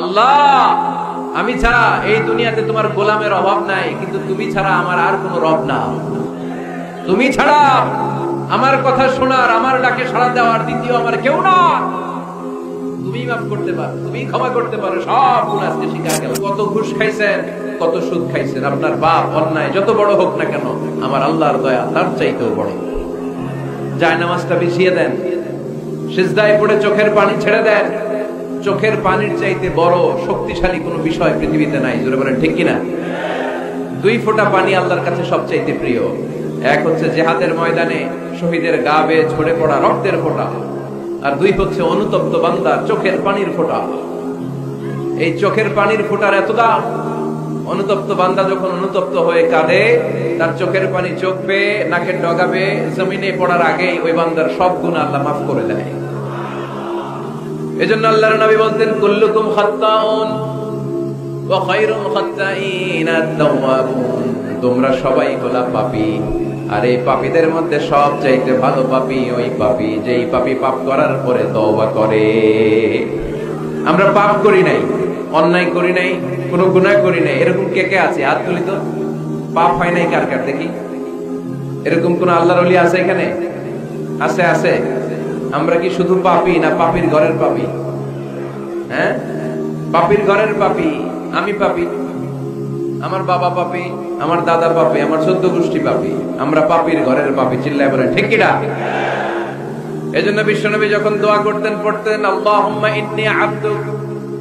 আল্লাহ, আমি ছাড়া এই দুনিয়াতে তোমার গোলামের অভাব নাই, কিন্তু তুমি ছাড়া আমার আর কোনো রব না। তুমি ছাড়া আমার কথা শোনার, আমার ডাকে সাড়া দেওয়ার দ্বিতীয় আমার কেউ না। তুমি মাফ করতে পারো, তুমি ক্ষমা করতে পারো, সব গুণ আজকে স্বীকার গেল। কত ঘুষ খাইছেন, কত সুদ খাইছেন, আপনার পাপ অন্যায় যত বড় হোক না কেন, আমার আল্লাহর দয়া তার চাইতেও বড়। জায়নামাজটা বিছিয়ে দেন, সিজদায় পড়ে চোখের পানি ছেড়ে দেন। চোখের পানির চাইতে বড় শক্তিশালী কোনো বিষয় পৃথিবীতে নাই। জোরে বলেন ঠিক কিনা? 2 ফোঁটা পানি আল্লাহর কাছে সবচাইতে প্রিয়। এক হচ্ছে জিহাদের ময়দানে শহীদের গা বেয়ে ঝরে পড়া রক্তের ফোঁটা, আর 2 হচ্ছে অনুতপ্ত বান্দার চোখের পানির ফোঁটা। এই চোখের পানির ফোঁটার এত দাম, অনুতপ্ত বান্দা যখন অনুতপ্ত হয়ে কাঁদে, তার চোখের পানি চোখ বেয়ে নাকের ডগা বেয়ে জমিনে পড়ার আগেই ওই বান্দার সব গুনাহ আল্লাহ মাফ করে দেয়। এজন্য আল্লাহর নবী বলতেন, কুল্লুকুম খাত্তাউন ওয়া খায়রুল খাত্তাইন আত-তাওয়াবুন। তোমরা সবাই হলা পাপী, আর এই পাপীদের মধ্যে সবচাইতে ভালো পাপী ওই পাপী যেই পাপী পাপ করার পরে তওবা করে। আমরা পাপ করি নাই, অন্যায় করি নাই, কোনো গুনাহ করি নাই, এরকম কে কে আছে? হাত তুলি তো। পাপ হয় নাই কার কার দেখি? এরকম কোন আল্লাহর ওলি আছে এখানে? আছে? আছে। আমরা কি শুধু পাপী না পাপীর ঘরের পাপী? হ্যাঁ, পাপীর ঘরের পাপী। আমি পাপী, আমার বাবা পাপী, আমার দাদা পাপী, আমার 14 গোষ্ঠী পাপী। আমরা পাপীর ঘরের পাপী। চিল্লায় বলেন ঠিক কিনা? এজন্য বিশ্বনবী যখন দোয়া করতেন, পড়তেন, আল্লাহুম্মা ইন্নী আবদুক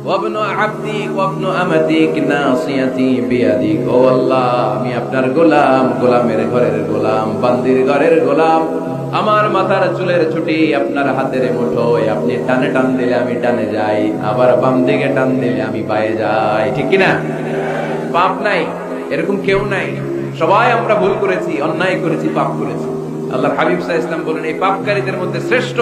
ওয়া ইবনু আবদিক ওয়া ইবনু আমাতিক নাসিয়াতি বিয়াদিক। ও আল্লাহ, আমি আপনার গোলাম, গোলামের ঘরের গোলাম, বান্দির ঘরের গোলাম। আমার মাথার চুলের ছুটি আপনার হাতের মুঠোয়। আপনি টানে টান দিলে আমি ডানে যাই, আবার বাম দিকে টান দিলে আমি বায়ে যাই। ঠিক কিনা? পাপ নাই এরকম কেউ নাই। সবাই আমরা ভুল করেছি, অন্যায় করেছি, পাপ করেছি। আল্লাহর হাবিব সাল্লাল্লাহু আলাইহি ওয়াসাল্লাম বলেন, এই পাপকারীদের মধ্যে শ্রেষ্ঠ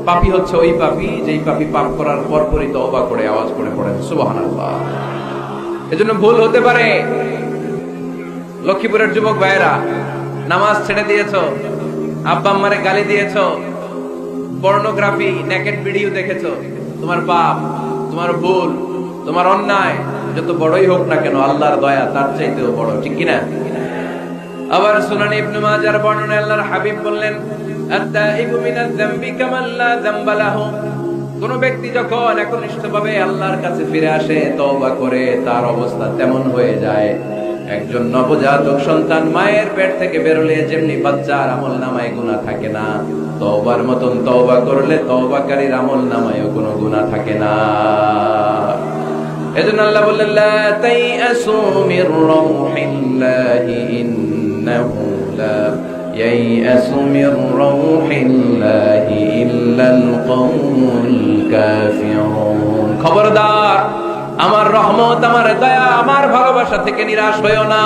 পাপী হচ্ছে ওই পাপী যেই পাপী পাপ করার পরপরই তওবা করে আওয়াজ করে পড়েন সুবহানাল্লাহ। এজন্য ভুল হতে পারে। লক্ষ্মীপুরের যুবক ভাইয়েরা, নামাজ ছেড়ে দিয়েছো, আব্বা আম্মারে গালি দিয়েছো, পর্নোগ্রাফি, নেকেড ভিডিও দেখেছো, তোমার পাপ, তোমার ভুল, তোমার অন্যায় যত বড়ই হোক না কেন, আল্লাহর দয়া তার চাইতেও বড়। ঠিক কিনা? আবার সুনান ইবনে মাজার বর্ণনায় আল্লাহর হাবিব বললেন, আত-তাইবু মিনাজ যামবি কামান লা যামবা লাহু। কোন ব্যক্তি যখন একনিষ্ঠভাবে আল্লাহর কাছে ফিরে আসে, তওবা করে, তার অবস্থা তেমন হয়ে যায় একজন নবজাতক সন্তান মায়ের পেট থেকে বেরোলে যেমনি বাচ্চার আমলনামায় গুনাহ থাকে না, তওবার মতন তওবা করলে তওবাকারীর আমলনামায়ও কোনো গুনাহ থাকে না। এজন্য আল্লাহ বললেন, লা তাইয়াসু মির রাউহিল্লাহি ইন্নাহু লা ইয়াইয়াসু মির রাউহিল্লাহি ইল্লাল কওমুল কাফিরুন। খবরদার, আমার রহমত, আমার দয়া, আমার ভালোবাসা থেকে নিরাশ হইও না।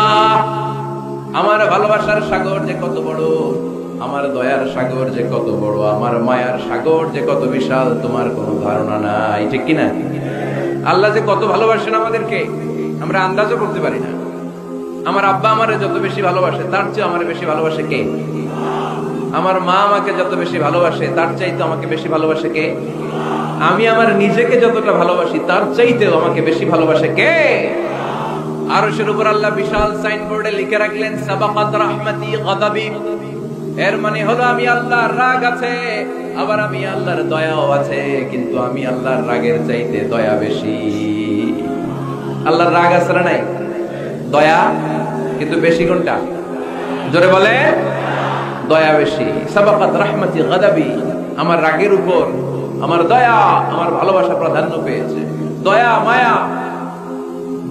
আমার ভালোবাসার সাগর যে কত বড়, আমার দয়ার সাগর যে কত বড়, আমার মায়ার সাগর যে কত বিশাল, তোমার কোনো ধারণা নাই। ঠিক কিনা? আল্লাহ যে কত ভালোবাসেন আমাদেরকে আমরা আন্দাজও করতে পারি না। আমার আব্বা আমারে যত বেশি ভালোবাসে, তার চেয়ে আমার বেশি ভালোবাসে কে? আমার মা আমাকে যত বেশি ভালোবাসে, তার চাইতে আমাকে বেশি ভালোবাসে কে? আমি আমার নিজেকে যতটা ভালোবাসি, তার চাইতেও আমাকে বেশি ভালোবাসে কে? আরশের উপর আল্লাহ বিশাল সাইনবোর্ডে লিখে রাখলেন, সাবাকাত রাহমাতি গাদাবি। এর মানে হলো আমি আল্লাহর রাগ আছে, আবার আমি আল্লাহর দয়াও আছে, কিন্তু আমি আল্লাহর রাগের চাইতে দয়া বেশি। আল্লাহর রাগ আছে না নাই? দয়া কিন্তু বেশি কোনটা? জোরে বলে, দয়া বেশি। সাবাকাত রাহমাতি গাদাবি, আমার রাগের উপর আমার দয়া, আমার ভালোবাসা প্রাধান্য পেয়েছে। দয়া, মায়া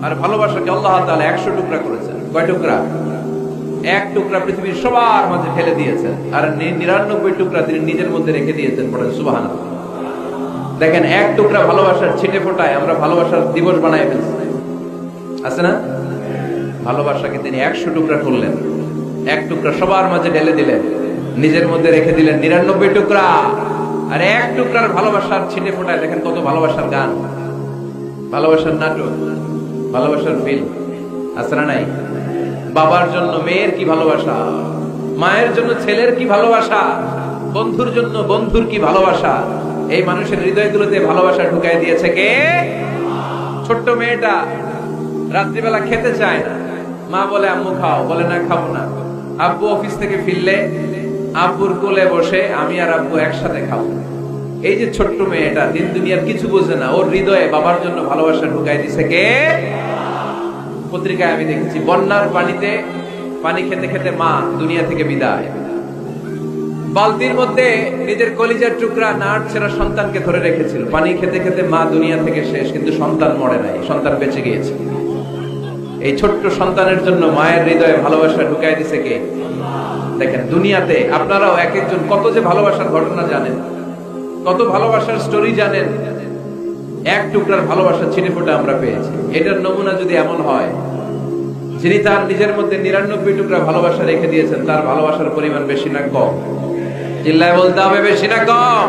আর ভালোবাসাকে আল্লাহ তাআলা 100 টুকরা করেছেন। কয় টুকরা? 1 টুকরা পৃথিবীর সবার মাঝে ফেলে দিয়েছেন, আর 99 টুকরা তিনি নিজের মধ্যে রেখে দিয়েছেন। পড়েন সুবহানাল্লাহ। দেখেন, 1 টুকরা ভালোবাসার ছিটে ফোটায় আমরা ভালোবাসার দিবস বানায় ফেলছি, আছে না? ভালোবাসাকে তিনি 100 টুকরা করলেন, 1 টুকরা সবার মাঝে ঢেলে দিলেন, নিজের মধ্যে রেখে দিলেন 99 টুকরা। আর 1 টুকরার ভালোবাসার ছিটে ফোটায় দেখেন কত ভালোবাসার গান, ভালোবাসার নাটক, ভালোবাসার ফিল্ম, আছে না নাই? বাবার জন্য মেয়ের কি ভালোবাসা, মায়ের জন্য ছেলের কি ভালোবাসা, বন্ধুর জন্য বন্ধুর কি ভালোবাসা। এই মানুষের হৃদয়গুলোতে ভালোবাসা ঢুকাই দিয়েছে কে? ছোট্ট মেয়েটা রাত্রিবেলা খেতে চায় না, মা বলে আম্মু খাও, বলে না খাবো না। আব্বু অফিস থেকে ফিরলে আব্বুর কোলে বসে আমি আর আব্বু একসাথে খাবো। এই যে ছোট্ট মেয়েটা দিন দুনিয়ার কিছু বোঝে না, ওর হৃদয়ে বাবার জন্য ভালোবাসা ঢুকাই দিছে কে? পত্রিকায় আমি দেখেছি বন্যার পানিতে পানি খেতে খেতে মা দুনিয়া থেকে বিদায়। বালতির মধ্যে নিজের কলিজার টুকরা নাট ছেঁড়া সন্তানকে ধরে রেখেছিল, পানি খেতে খেতে মা দুনিয়া থেকে শেষ, কিন্তু সন্তান মরে নাই, সন্তান বেঁচে গিয়েছে। এই ছোট্ট সন্তানের জন্য মায়ের হৃদয়ে ভালোবাসা ঢুকাই দিছে কে? দেখেন দুনিয়াতে আপনারাও এক একজন কত যে ভালোবাসার ঘটনা জানেন, কত ভালোবাসার স্টোরি জানেন। এক টুকরার ভালোবাসা ছিটে ফোটা আমরা পেয়েছি। এটার নমুনা যদি এমন হয়, যিনি তার নিজের মধ্যে 99 টুকরা ভালোবাসা রেখে দিয়েছেন, তার ভালোবাসার পরিমাণ বেশি না কম? চিল্লায় বলতে হবে বেশি না কম?